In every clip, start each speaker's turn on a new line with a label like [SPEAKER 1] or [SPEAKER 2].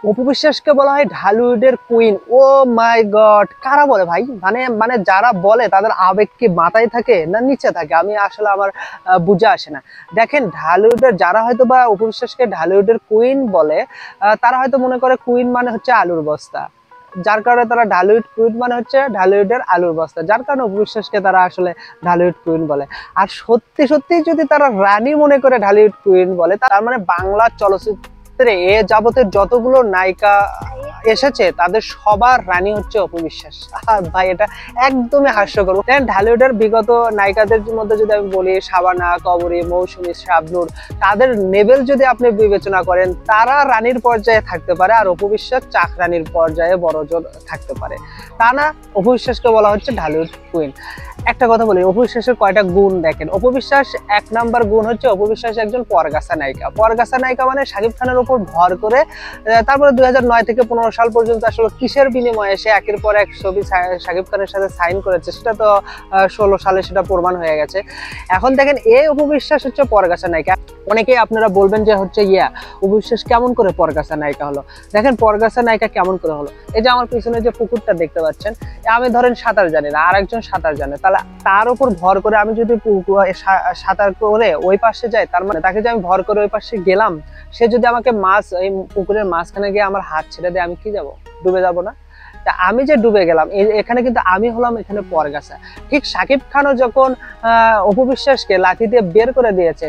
[SPEAKER 1] অপু বিশ্বাসকে বলা হয় ঢালিউডের কুইন। ও মাই গড, কারা বলে ভাই? মানে মানে যারা বলে তাদের আবেগ কি মাথায় থাকে না নিচে থাকে? আমি আসলে আমার বুঝে আসে না। দেখেন, ঢালিউডের যারা হয়তো বা অপু বিশ্বাসকে ঢালিউডের কুইন বলে, তারা হয়তো মনে করে কুইন মানে হচ্ছে আলুর বস্তা। যার কারণে তারা ঢালিউড কুইন মানে হচ্ছে ঢালিউডের আলুর বস্তা, যার কারণে অপু বিশ্বাসকে তারা আসলে ঢালিউড কুইন বলে। আর সত্যি সত্যি যদি তারা রানী মনে করে ঢালিউড কুইন বলে, তার মানে বাংলা চলচ্চিত্রে এ যাবতের যতগুলো নায়িকা এসেছে তাদের সবার রানী হচ্ছে অপু বিশ্বাস। আর ভাই এটা একদমই হাস্যকর। ঢালিউডের বিগত নায়িকাদের মধ্যে যদি আমি বলি, শাবানা, কবরী, মৌসুমী, শাবনূর, তাদের লেভেল যদি আপনি বিবেচনা করেন, তারা রানীর পর্যায়ে থাকতে পারে, আর অপু বিশ্বাস চাকরানির পর্যায়ে বড়জোর থাকতে পারে। তা না, অপু বিশ্বাসকে বলা হচ্ছে ঢালিউড কুইন। একটা কথা বলি, অপু বিশ্বাসের কয়টা গুণ দেখেন। অপু বিশ্বাস, এক নাম্বার গুণ হচ্ছে অপু বিশ্বাস একজন পরগাছা নায়িকা। পরগাছা নায়িকা মানে শাকিব খানের উপর ভর করে তারপরে 2009 থেকে 15 সাল পর্যন্ত আসলে কিসের বিনিময়ে সে একের পর এক ছবি শাকিব খানের সাথে সাইন করেছে, সেটা তো 16 সালে সেটা প্রমাণ হয়ে গেছে। এখন দেখেন, এই অপু বিশ্বাস হচ্ছে পরগাছা নায়িকা। অনেকেই আপনারা বলবেন যে হচ্ছে অপু বিশ্বাস কেমন করে পরগাছা নায়িকা হলো? দেখেন, পরগাছা নায়িকা কেমন করে হলো। এই যে আমার পিছনে যে পুকুরটা দেখতে পাচ্ছেন, আমি ধরেন সাঁতার জানি না, আর একজন সাঁতার জানে, তাহলে তার উপর ভর করে আমি যদি সাঁতার করে ওই পাশে যাই, তার মানে তাকে যে আমি ভর করে ওই পাশে গেলাম, সে যদি আমাকে মাছ এই পুকুরের মাঝখানে গিয়ে আমার হাত ছেড়ে দিয়ে, আমি কি যাব? ডুবে যাব না? তা আমি যে ডুবে গেলাম, এখানে কিন্তু আমি হলাম এখানে পরগাছা। ঠিক শাকিব খানও যখন অপু বিশ্বাসকে লাঠি দিয়ে বের করে দিয়েছে,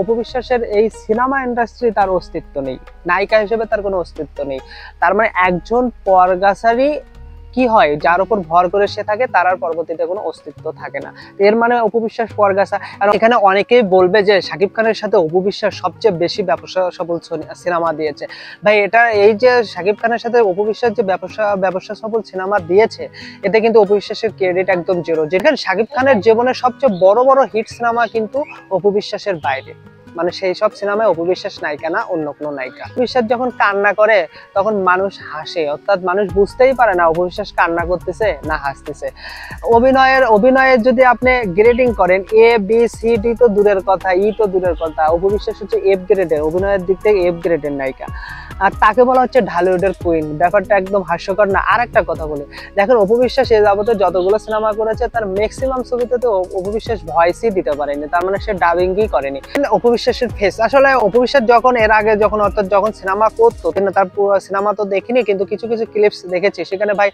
[SPEAKER 1] অপু বিশ্বাসের এই সিনেমা ইন্ডাস্ট্রি তার অস্তিত্ব নেই, নায়িকা হিসেবে তার কোনো অস্তিত্ব নেই। তার মানে একজন পরগাছারই কি হয়, যার উপর ভর করে সে থাকে, তার আর পরবর্তীতে কোনো অস্তিত্ব থাকে না। এর মানে অপু বিশ্বাস পরগাছা। আর এখানে অনেকেই বলবে যে শাকিব খানের সাথে অপু বিশ্বাস সবচেয়ে বেশি ব্যবসা সফল সিনেমা দিয়েছে। ভাই, এটা এই যে শাকিব খানের সাথে অপু বিশ্বাস যে ব্যবসা সফল সিনেমা দিয়েছে, এতে কিন্তু অপু বিশ্বাসের ক্রেডিট একদম জিরো। যেখানে শাকিব খানের জীবনের সবচেয়ে বড় বড় হিট সিনেমা কিন্তু অপু বিশ্বাসের বাইরে। মানে সেই সব সিনেমায় অপু বিশ্বাস নায়িকা না, অন্য কোনো নায়িকা। অপু বিশ্বাস যখন কান্না করে তখন মানুষ হাসে, অর্থাৎ মানুষ বুঝতেই পারে না অপু বিশ্বাস কান্না করতেছে না হাসতেছে। অভিনয়ের যদি আপনি গ্রেডিং করেন, এ বি সি ডি তো দূরের কথা, ই তো দূরের কথা, অপু বিশ্বাস হচ্ছে এফ গ্রেডের, অভিনয়ের দিক থেকে এফ গ্রেডের নায়িকা। আর তাকে বলা হচ্ছে ঢালিউডের কুইন। ব্যাপারটা একদম হাস্যকর না? আর একটা কথা বলি, দেখেন অপু বিশ্বাস এ যাবতে যতগুলো সিনেমা করেছে, তার ম্যাক্সিমাম ছবিতে তো অপু বিশ্বাস ভয়েসই দিতে পারেনি, তার মানে সে ডাবিংই করেনি। অপু বিশ্বাসের ফেস, আসলে অপু বিশ্বাস যখন এর আগে অর্থাৎ যখন সিনেমা করতো, কিন্তু তার পুরো সিনেমা তো দেখিনি, কিন্তু কিছু কিছু ক্লিপস দেখেছি, সেখানে ভাই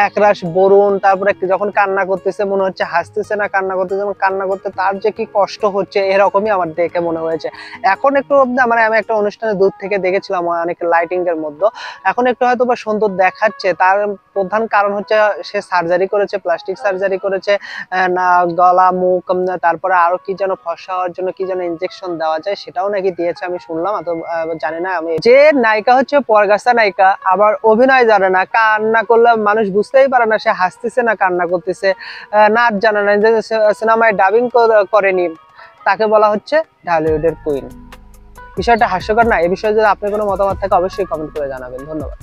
[SPEAKER 1] একরাশ বরুণ, তারপরে যখন কান্না করতেছে মনে হচ্ছে হাসতেছে না কান্না করতেছে, যেমন কান্না করতে তার যে কি কষ্ট হচ্ছে, এরকমই আমার দেখে মনে হয়েছে। এখন একটু মানে আমি একটা অনুষ্ঠানে দূর থেকে দেখেছিলাম অনেক লাইটিং এর মধ্যে, এখন একটু হয়তো বা সুন্দর দেখাচ্ছে। তার প্রধান কারণ হচ্ছে সে সার্জারি করেছে, প্লাস্টিক সার্জারি করেছে, না গলা মুখ, তারপরে আরো কি যেন ফর্সা হওয়ার জন্য কি যেন ইনজেকশন দেওয়া যায়, সেটাও নাকি দিয়েছে, আমি শুনলাম। তো জানি না। আমি যে নায়িকা হচ্ছে পরগাছা নায়িকা, আবার অভিনয় জানে না, কান্না করলে মানুষ বুঝতেই পারে না সে হাসতেছে না কান্না করতেছে, নাচ জানে না, যে সিনেমায় ডাবিং করেনি, তাকে বলা হচ্ছে ঢালিউডের কুইন। বিষয়টা হাস্যকর না? এই বিষয়ে যদি আপনার কোনো মতামত থাকে অবশ্যই কমেন্ট করে জানাবেন। ধন্যবাদ।